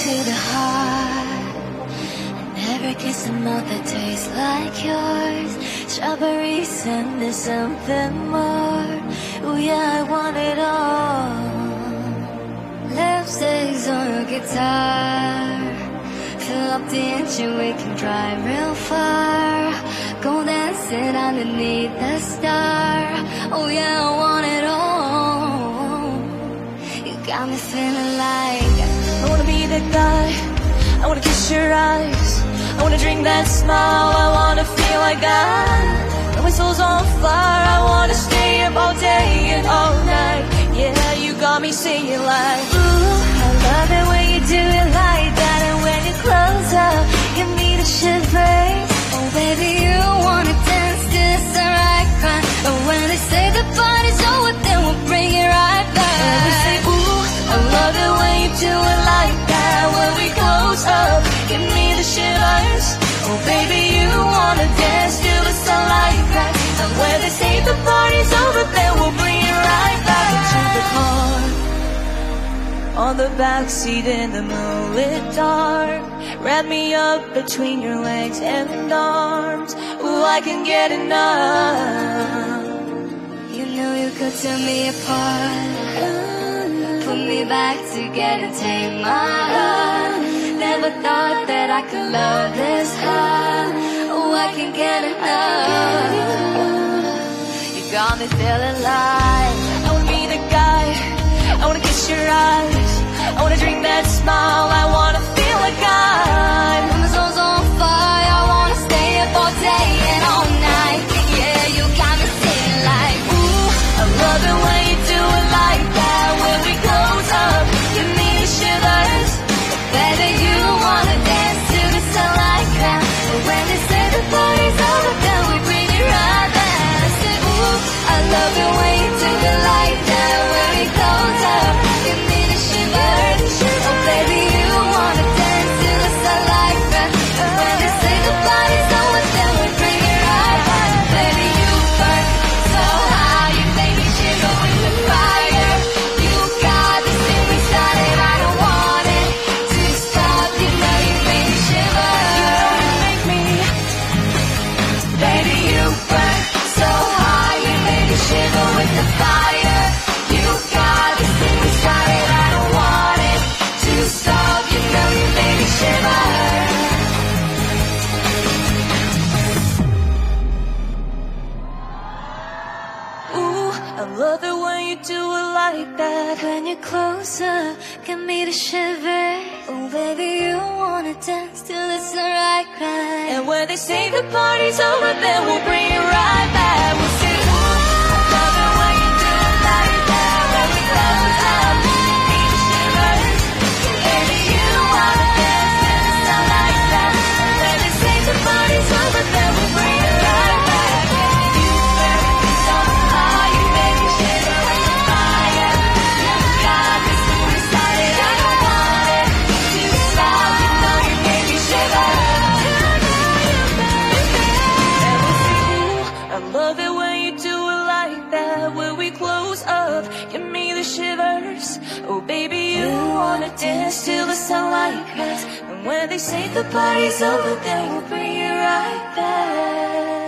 to the heart. I never kissed a mouth that tastes like yours. Strawberries and there's something more. Oh yeah, I want it all. Lipsticks on your guitar. Fill up the engine, we can drive real far. Go dancing underneath the star. Oh yeah, I want it all. You got me feeling like I wanna be that guy. I wanna kiss your eyes. I wanna drink that smile. I wanna feel like when my soul's on fire. I wanna stay up all day and all night. Yeah, you got me singing like, ooh, I love it when you do it like that. And when you close up, give me the shivers. Oh baby, you wanna dance to the sunrise cry. And when they say the party's over, then we'll bring it right back. And we say, ooh, I love it when you do it like that. When we close up, give me the shivers. Oh baby, you wanna dance till the sunlight cracks. And when they say the party's over, then we'll bring it right back to the car. On the backseat in the moonlit dark. Wrap me up between your legs and arms. Ooh, I can get enough. You know you could tear me apart. Put me back together, take my heart. Never thought that I could love this hard. Oh, I can get enough. You got me feeling like I wanna be the guy. I wanna kiss your eyes. I wanna drink that smile. I wanna feel like when my soul's on fire. I wanna stay up all day and all night. Yeah, you got me feeling like, ooh, I love it when you do it like that. When we close up, give me the shivers. Baby, you wanna dance to the sunlight crowd. But when they say the party's over, then we bring it right back. I say, ooh, I love it when you do it like that. When we close up, give me the shivers. Oh baby, you wanna dance to the sunlight crowd. And when they say the party's over, then we bring it right back. Baby, you burn so high, you make me shiver with the fire. You got this thing we started, I don't want it to stop. You know you make me shiver. You make me. Baby, you burn so high, you make me shiver with the fire. You got this thing we started, I don't want it to stop. You know you make me shiver. Ooh, I love it when you do it like that. When you're closer, give me the shiver. Oh baby, you wanna dance till the sunrise cry. And when they say the party's over, then we'll bring it right back. We'll say, ooh, I love it when you do it like that. When we close up, give me the shivers. Baby, you wanna dance till the sunlight cry. When they say the party's over, then we'll bring it right back. You burn me so high, you make me shiver with the fire. You got this thing we started, I don't want it to stop. You know you make me shiver. And we'll say, ooh, I love it when you do it like that. When we close up, give me the shivers. Oh baby, you wanna dance till the sunlight cracks. And when they say the party's over, then we'll bring it right back.